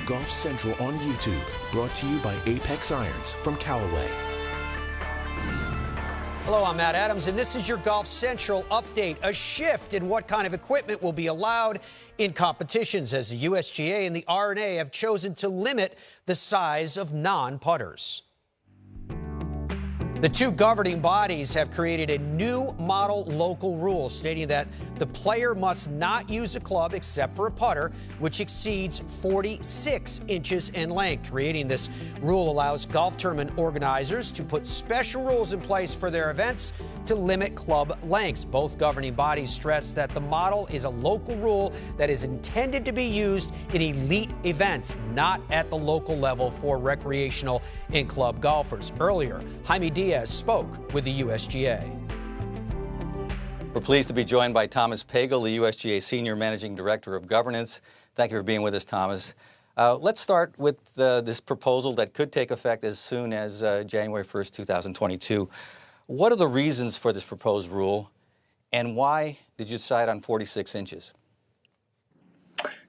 Golf Central on YouTube, brought to you by Apex Irons from Callaway. Hello, I'm Matt Adams, and this is your Golf Central update. A shift in what kind of equipment will be allowed in competitions as the USGA and the R&A have chosen to limit the size of non-putters. The two governing bodies have created a new model local rule stating that the player must not use a club except for a putter, which exceeds 46 inches in length. Creating this rule allows golf tournament organizers to put special rules in place for their events to limit club lengths. Both governing bodies stress that the model is a local rule that is intended to be used in elite events, not at the local level for recreational and club golfers. Earlier, Jaime Diaz spoke with the USGA. We're pleased to be joined by Thomas Pagel, the USGA Senior Managing Director of Governance. Thank you for being with us, Thomas. Let's start with this proposal that could take effect as soon as January 1st, 2022. What are the reasons for this proposed rule, and why did you decide on 46 inches?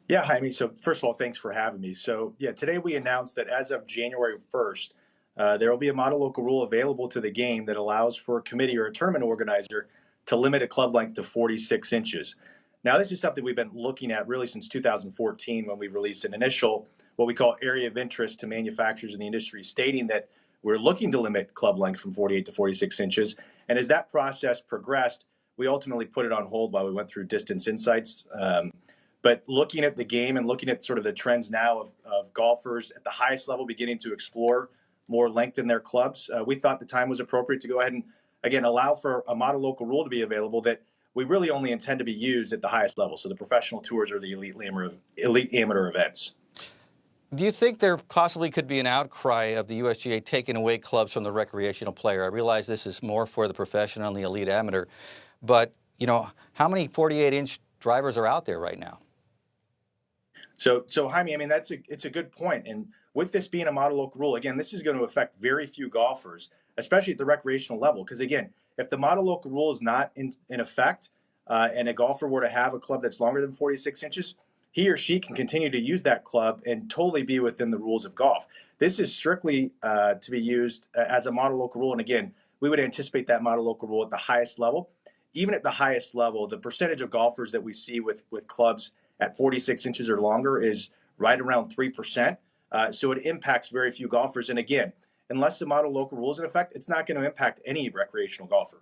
Yeah, Jaime, so first of all, thanks for having me. So yeah, today we announced that as of January 1st, there will be a model local rule available to the game that allows for a committee or a tournament organizer to limit a club length to 46 inches. Now, this is something we've been looking at really since 2014 when we released an initial, what we call area of interest to manufacturers in the industry, stating that we're looking to limit club length from 48 to 46 inches. And as that process progressed, we ultimately put it on hold while we went through distance insights. But looking at the game and looking at sort of the trends now of golfers at the highest level beginning to explore more length in their clubs, we thought the time was appropriate to go ahead and, again, allow for a model local rule to be available that we really only intend to be used at the highest level, so the professional tours or the elite amateur events. Do you think there possibly could be an outcry of the USGA taking away clubs from the recreational player? I realize this is more for the professional and the elite amateur, but, you know, how many 48-inch drivers are out there right now? So Jaime, I mean, it's a good point. And with this being a model local rule, again, this is going to affect very few golfers, especially at the recreational level. Because, again, if the model local rule is not in effect and a golfer were to have a club that's longer than 46 inches, he or she can continue to use that club and totally be within the rules of golf. This is strictly to be used as a model local rule. And again, we would anticipate that model local rule at the highest level. Even at the highest level, the percentage of golfers that we see with clubs at 46 inches or longer is right around 3%. So it impacts very few golfers. And again, unless the model local rule is in effect, it's not going to impact any recreational golfer.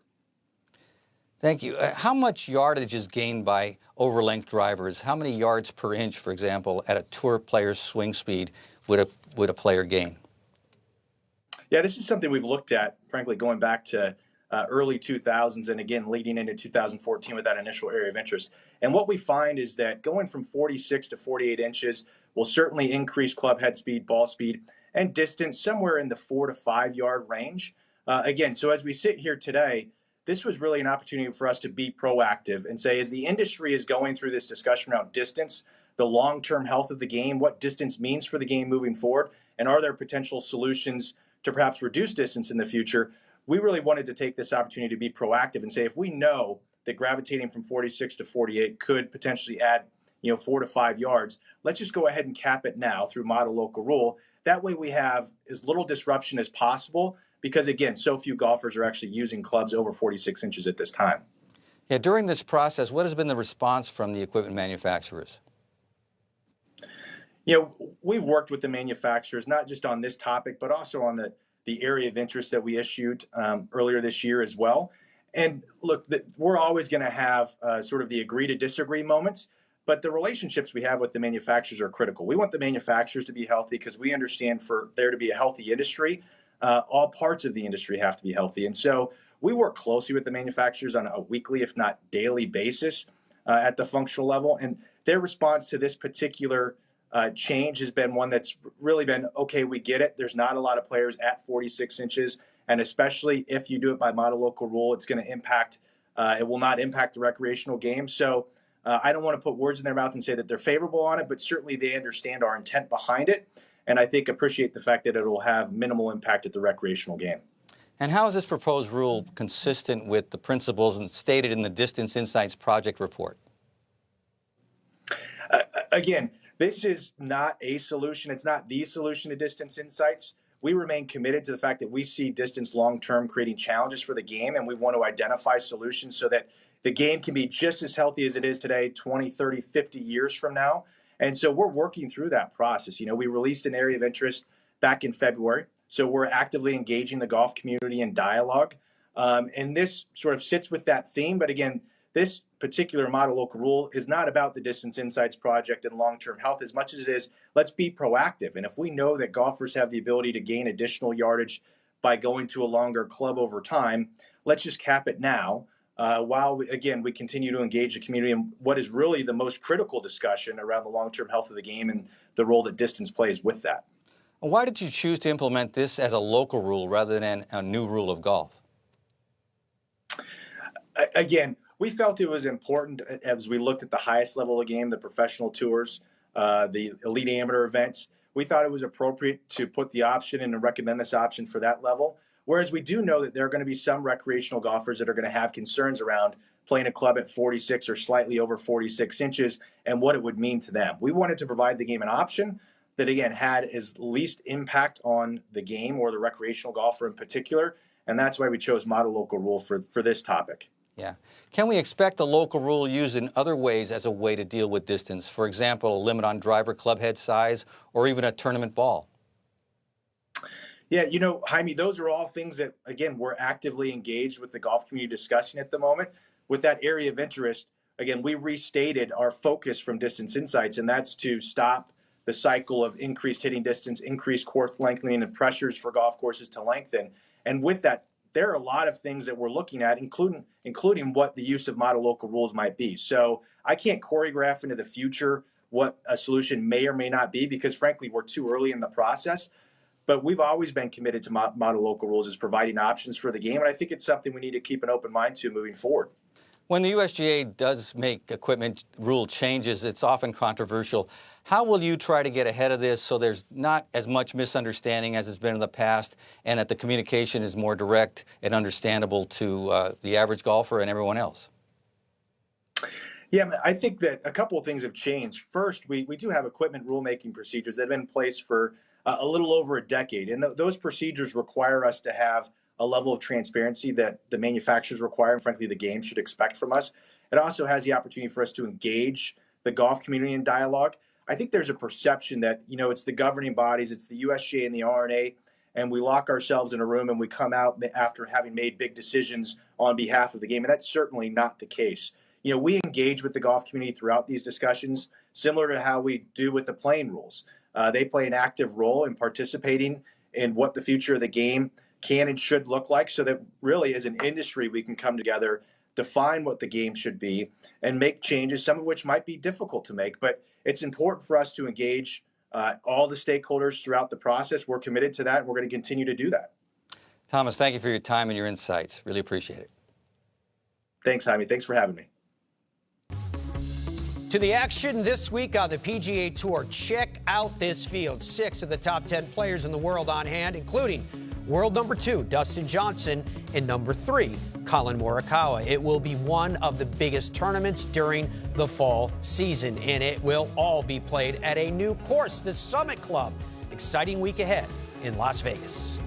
Thank you. How much yardage is gained by overlength drivers? How many yards per inch, for example, at a tour player's swing speed would a player gain? Yeah, this is something we've looked at, frankly, going back to early 2000s and again leading into 2014 with that initial area of interest. And what we find is that going from 46 to 48 inches will certainly increase club head speed, ball speed, and distance somewhere in the 4 to 5 yard range. Again, so as we sit here today, this was really an opportunity for us to be proactive and say, as the industry is going through this discussion around distance, the long-term health of the game, what distance means for the game moving forward, and are there potential solutions to perhaps reduce distance in the future, we really wanted to take this opportunity to be proactive and say, if we know that gravitating from 46 to 48 could potentially add 4 to 5 yards, let's just go ahead and cap it now through model local rule. That way we have as little disruption as possible because, again, so few golfers are actually using clubs over 46 inches at this time. Yeah, during this process, what has been the response from the equipment manufacturers? We've worked with the manufacturers, not just on this topic, but also on the area of interest that we issued earlier this year as well. And look, we're always going to have sort of the agree to disagree moments, but the relationships we have with the manufacturers are critical. We want the manufacturers to be healthy because we understand for there to be a healthy industry, all parts of the industry have to be healthy. And so we work closely with the manufacturers on a weekly, if not daily basis at the functional level. And their response to this particular change has been one that's really been, okay, we get it. There's not a lot of players at 46 inches. And especially if you do it by model local rule, it's going to impact, it will not impact the recreational game. So I don't want to put words in their mouth and say that they're favorable on it, but certainly they understand our intent behind it. And I think appreciate the fact that it will have minimal impact at the recreational game. And how is this proposed rule consistent with the principles and stated in the Distance Insights Project report? Again, This is not a solution. It's not the solution to distance insights. We remain committed to the fact that we see distance long-term creating challenges for the game, and we want to identify solutions so that the game can be just as healthy as it is today 20, 30, 50 years from now. And so we're working through that process. You know, we released an area of interest back in February, so we're actively engaging the golf community in dialogue. And this sort of sits with that theme. But again, this particular model local rule is not about the Distance Insights Project and long-term health as much as it is, let's be proactive. And if we know that golfers have the ability to gain additional yardage by going to a longer club over time, let's just cap it now while, we continue to engage the community in what is really the most critical discussion around the long-term health of the game and the role that distance plays with that. Why did you choose to implement this as a local rule rather than a new rule of golf? Again, we felt it was important as we looked at the highest level of the game, the professional tours, the elite amateur events. We thought it was appropriate to put the option and to recommend this option for that level. Whereas we do know that there are going to be some recreational golfers that are going to have concerns around playing a club at 46 or slightly over 46 inches and what it would mean to them. We wanted to provide the game an option that, again, had as least impact on the game or the recreational golfer in particular. And that's why we chose model local rule for this topic. Yeah. Can we expect a local rule used in other ways as a way to deal with distance? For example, a limit on driver club head size or even a tournament ball? Yeah, you know, Jaime, those are all things that, again, we're actively engaged with the golf community discussing at the moment. With that area of interest, again, we restated our focus from Distance Insights, and that's to stop the cycle of increased hitting distance, increased course lengthening, and pressures for golf courses to lengthen. And with that, there are a lot of things that we're looking at, including what the use of model local rules might be. So I can't choreograph into the future what a solution may or may not be because, frankly, we're too early in the process. But we've always been committed to model local rules as providing options for the game, and I think it's something we need to keep an open mind to moving forward. When the USGA does make equipment rule changes, it's often controversial. How will you try to get ahead of this so there's not as much misunderstanding as it's been in the past and that the communication is more direct and understandable to the average golfer and everyone else? Yeah, I think that a couple of things have changed. First, we do have equipment rulemaking procedures that have been in place for a little over a decade. And those procedures require us to have a level of transparency that the manufacturers require and, frankly, the game should expect from us. It also has the opportunity for us to engage the golf community in dialogue. I think there's a perception that, you know, it's the governing bodies, it's the USGA and the R&A, and we lock ourselves in a room and we come out after having made big decisions on behalf of the game. And that's certainly not the case. You know, we engage with the golf community throughout these discussions, similar to how we do with the playing rules. They play an active role in participating in what the future of the game can and should look like so that really as an industry we can come together, define what the game should be, and make changes, some of which might be difficult to make. But it's important for us to engage all the stakeholders throughout the process. We're committed to that, and we're going to continue to do that. Thomas, thank you for your time and your insights. Really appreciate it. Thanks, Jaime. Thanks for having me. To the action this week on the PGA Tour. Check out this field. 6 of the top 10 players in the world on hand, including world number 2, Dustin Johnson, and number 3, Colin Morikawa. It will be one of the biggest tournaments during the fall season, and it will all be played at a new course, the Summit Club. Exciting week ahead in Las Vegas.